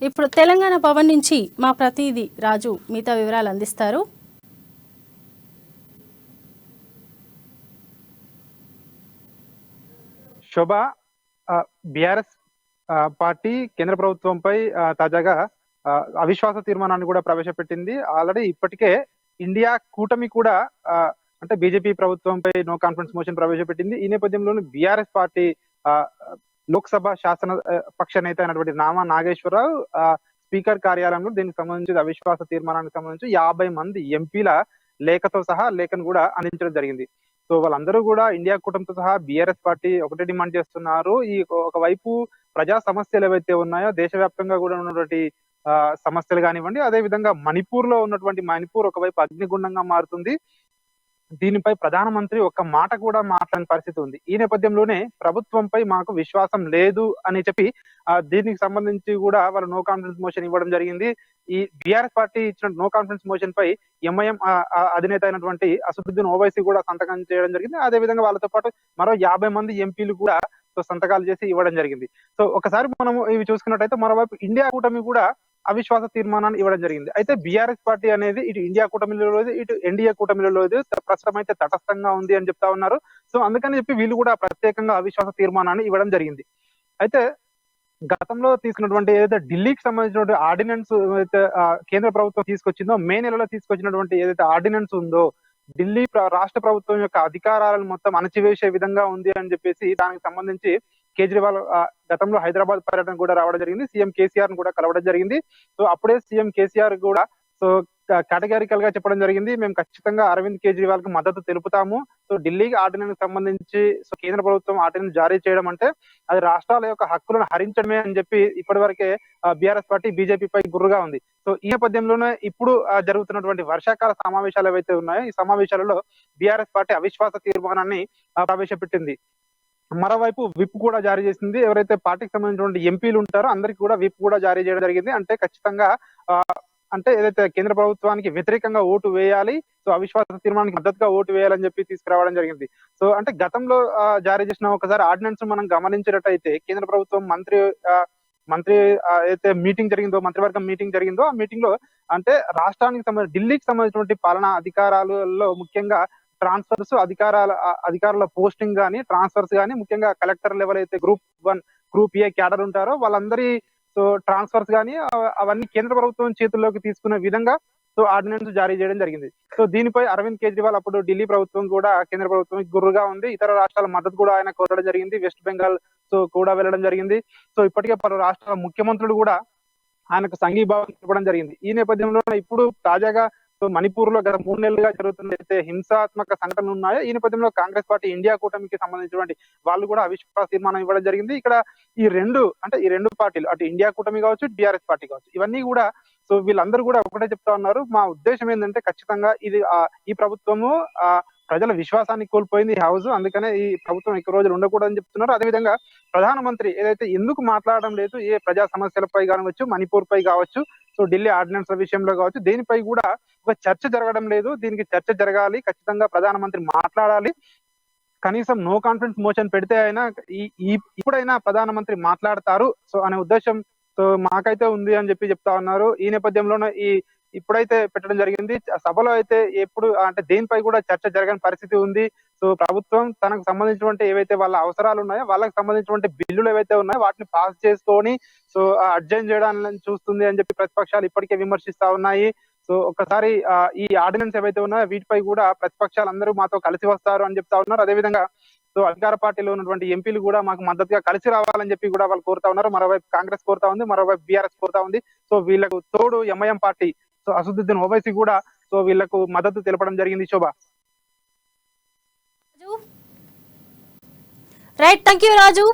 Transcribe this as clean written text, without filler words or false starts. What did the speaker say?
ఇప్పుడు తెలంగాణ భవన్ నుంచి మా ప్రతినిధి రాజు మిగతా వివరాలు అందిస్తారు. శోభ, బీఆర్ఎస్ పార్టీ కేంద్ర ప్రభుత్వంపై తాజాగా అవిశ్వాస తీర్మానాన్ని కూడా ప్రవేశపెట్టింది. ఆల్రెడీ ఇప్పటికే ఇండియా కూటమి కూడా అంటే బీజేపీ ప్రభుత్వంపై నో కాన్ఫిడెన్స్ మోషన్ ప్రవేశపెట్టింది. ఈ నేపథ్యంలోనే బీఆర్ఎస్ పార్టీ లోక్సభ శాసన పక్ష నేత అయినటువంటి నామా నాగేశ్వరరావు స్పీకర్ కార్యాలయంలో దీనికి సంబంధించి అవిశ్వాస తీర్మానానికి సంబంధించి 50 మంది ఎంపీల లేఖతో సహా లేఖను కూడా అందించడం జరిగింది. సో వాళ్ళందరూ కూడా ఇండియా కూటమితో సహా బీఆర్ఎస్ పార్టీ ఒకటే డిమాండ్ చేస్తున్నారు. ఈ ఒకవైపు ప్రజా సమస్యలు ఏవైతే ఉన్నాయో దేశవ్యాప్తంగా కూడా ఉన్నటువంటి సమస్యలు కానివ్వండి, అదే విధంగా మణిపూర్ లో ఉన్నటువంటి మణిపూర్ ఒకవైపు అగ్నిగుండంగా మారుతుంది. దీనిపై ప్రధానమంత్రి ఒక్క మాట కూడా మాట్లాడిన పరిస్థితి ఉంది. ఈ నేపథ్యంలోనే ప్రభుత్వంపై మాకు విశ్వాసం లేదు అని చెప్పి దీనికి సంబంధించి కూడా వాళ్ళు నో కాన్ఫిడెన్స్ మోషన్ ఇవ్వడం జరిగింది. ఈ బీఆర్ఎస్ పార్టీ ఇచ్చిన నో కాన్ఫిడెన్స్ మోషన్ పై ఎంఐఎం అధినేత అయినటువంటి అసదుద్దీన్ ఓవైసీ కూడా సంతకం చేయడం జరిగింది. అదే విధంగా వాళ్ళతో పాటు మరో 50 మంది ఎంపీలు కూడా సంతకాలు చేసి ఇవ్వడం జరిగింది. సో ఒకసారి మనం ఇవి చూసుకున్నట్టయితే మరోవైపు ఇండియా కూటమి కూడా అవిశ్వాస తీర్మానాన్ని ఇవ్వడం జరిగింది. అయితే బీఆర్ఎస్ పార్టీ అనేది ఇటు ఇండియా కూటమిలో లేదు, ఇటు ఎన్డీఏ కూటమిలో లేదు, ప్రస్తుతం అయితే తటస్థంగా ఉంది అని చెప్తా ఉన్నారు. సో అందుకని చెప్పి వీళ్ళు కూడా ప్రత్యేకంగా అవిశ్వాస తీర్మానాన్ని ఇవ్వడం జరిగింది. అయితే గతంలో తీసుకున్నటువంటి ఏదైతే ఢిల్లీకి సంబంధించినటువంటి ఆర్డినెన్స్ అయితే కేంద్ర ప్రభుత్వం తీసుకొచ్చిందో, మే నెలలో తీసుకొచ్చినటువంటి ఏదైతే ఆర్డినెన్స్ ఉందో ఢిల్లీ రాష్ట్ర ప్రభుత్వం యొక్క అధికారాలను మొత్తం అణచివేసే విధంగా ఉంది అని చెప్పేసి దానికి సంబంధించి కేజ్రీవాల్ గతంలో హైదరాబాద్ పర్యటన కూడా రావడం జరిగింది. సీఎం కేసీఆర్ ను కూడా కలవడం జరిగింది. సో అప్పుడే సీఎం కేసీఆర్ కూడా సో కేటగారికల్ గా చెప్పడం జరిగింది, మేము ఖచ్చితంగా అరవింద్ కేజ్రీవాల్ కు మద్దతు తెలుపుతాము. సో ఢిల్లీ ఆర్డినెన్స్ సంబంధించి సో కేంద్ర ప్రభుత్వం ఆర్డినెన్స్ జారీ చేయడం అంటే అది రాష్ట్రాల యొక్క హక్కులను హరించడమే అని చెప్పి ఇప్పటి వరకే బీఆర్ఎస్ పార్టీ బీజేపీ పై గుర్రుగా ఉంది. సో ఈ నేపథ్యంలోనే ఇప్పుడు జరుగుతున్నటువంటి వర్షాకాల సమావేశాలు ఏవైతే ఉన్నాయో ఈ సమావేశాలలో బీఆర్ఎస్ పార్టీ అవిశ్వాస తీర్మానాన్ని ప్రవేశపెట్టింది. మరోవైపు విప్ కూడా జారీ చేసింది. ఎవరైతే పార్టీకి సంబంధించినటువంటి ఎంపీలు ఉంటారో అందరికి కూడా విప్ కూడా జారీ చేయడం జరిగింది. అంటే ఖచ్చితంగా అంటే ఏదైతే కేంద్ర ప్రభుత్వానికి వ్యతిరేకంగా ఓటు వేయాలి, సో అవిశ్వాస తీర్మానానికి మద్దతుగా ఓటు వేయాలని చెప్పి తీసుకురావడం జరిగింది. సో అంటే గతంలో జారీ చేసిన ఒకసారి ఆర్డినెన్స్ మనం గమనించినట్టయితే కేంద్ర ప్రభుత్వం మంత్రి అయితే మీటింగ్ జరిగిందో, మంత్రివర్గం మీటింగ్ జరిగిందో ఆ మీటింగ్ లో అంటే రాష్ట్రానికి సంబంధించి ఢిల్లీకి సంబంధించినటువంటి పాలనా అధికారాలలో ముఖ్యంగా ట్రాన్స్ఫర్స్ అధికారుల పోస్టింగ్ గానీ ట్రాన్స్ఫర్స్ గానీ ముఖ్యంగా కలెక్టర్ లెవెల్ అయితే గ్రూప్ 1 గ్రూప్ ఏ క్యాడర్ ఉంటారో వాళ్ళందరి సో ట్రాన్స్ఫర్స్ గానీ అవన్నీ కేంద్ర ప్రభుత్వం చేతుల్లోకి తీసుకునే విధంగా సో ఆర్డినెన్స్ జారీ చేయడం జరిగింది. సో దీనిపై అరవింద్ కేజ్రీవాల్ అప్పుడు ఢిల్లీ ప్రభుత్వం కూడా కేంద్ర ప్రభుత్వం గుర్రుగా ఉంది. ఇతర రాష్ట్రాల మద్దతు కూడా ఆయన కోరడం జరిగింది. వెస్ట్ బెంగాల్ సో కూడా వెళ్ళడం జరిగింది. సో ఇప్పటికే పలు రాష్ట్రాల ముఖ్యమంత్రులు కూడా ఆయనకు సంఘీభావం ఇవ్వడం జరిగింది. ఈ నేపథ్యంలో ఇప్పుడు తాజాగా సో మణిపూర్ లో గత 3 నెలలుగా జరుగుతున్న హింసాత్మక సంఘటనలు ఉన్నాయో ఈ నేపథ్యంలో కాంగ్రెస్ పార్టీ ఇండియా కూటమికి సంబంధించినటువంటి వాళ్ళు కూడా అవిశ్వాస తీర్మానం ఇవ్వడం జరిగింది. ఇక్కడ ఈ రెండు పార్టీలు అటు ఇండియా కూటమి కావచ్చు, బీఆర్ఎస్ పార్టీ కావచ్చు, ఇవన్నీ కూడా సో వీళ్ళందరూ కూడా ఒకటే చెప్తా ఉన్నారు, మా ఉద్దేశం ఏంటంటే ఖచ్చితంగా ఇది ఈ ప్రభుత్వము ప్రజల విశ్వాసాన్ని కోల్పోయింది హౌస్, అందుకనే ఈ ప్రభుత్వం ఎక్కువ రోజులు ఉండకూడదని చెప్తున్నారు. అదేవిధంగా ప్రధానమంత్రి ఏదైతే ఎందుకు మాట్లాడడం లేదు ఏ ప్రజా సమస్యలపై కావచ్చు, మణిపూర్ పై కావచ్చు, సో ఢిల్లీ ఆర్డినెన్స్ విషయంలో కావచ్చు, దేనిపై కూడా ఒక చర్చ జరగడం లేదు. దీనికి చర్చ జరగాలి, ఖచ్చితంగా ప్రధానమంత్రి మాట్లాడాలి. కనీసం నో కాన్ఫిడెన్స్ మోషన్ పెడితే అయినా ఇప్పుడైనా ప్రధానమంత్రి మాట్లాడతారు సో అనే ఉద్దేశం సో మాకైతే ఉంది అని చెప్పి చెప్తా ఉన్నారు. ఈ నేపథ్యంలోనే ఇప్పుడైతే పెట్టడం జరిగింది. సభలో అయితే ఎప్పుడు అంటే దేనిపై కూడా చర్చ జరగని పరిస్థితి ఉంది. సో ప్రభుత్వం తనకు సంబంధించినటువంటి ఏవైతే వాళ్ళ అవసరాలు ఉన్నాయో వాళ్ళకి సంబంధించినటువంటి బిల్లులు ఏవైతే ఉన్నాయో వాటిని పాస్ చేసుకొని సో అడ్జైన్ చేయడానికి చూస్తుంది అని చెప్పి ప్రతిపక్షాలు ఇప్పటికే విమర్శిస్తా ఉన్నాయి. సో ఒక్కసారి ఈ ఆర్డినెన్స్ ఏవైతే ఉన్నాయో వీటిపై కూడా ప్రతిపక్షాలు అందరూ మాతో కలిసి వస్తారు అని చెప్తా ఉన్నారు. అదేవిధంగా సో అధికార పార్టీలో ఉన్నటువంటి ఎంపీలు కూడా మాకు మద్దతుగా కలిసి రావాలని చెప్పి కూడా వాళ్ళు కోరుతా ఉన్నారు. మరోవైపు కాంగ్రెస్ కోరుతా ఉంది, మరోవైపు బీఆర్ఎస్ కోరుతా ఉంది. సో వీళ్ళకు తోడు ఎంఐఎం పార్టీ సో అసదుద్దీన్ ఓవైసీ కూడా సో వీళ్లకు మద్దతు తెలపడం జరిగింది. Shobha. Right, thank you Raju.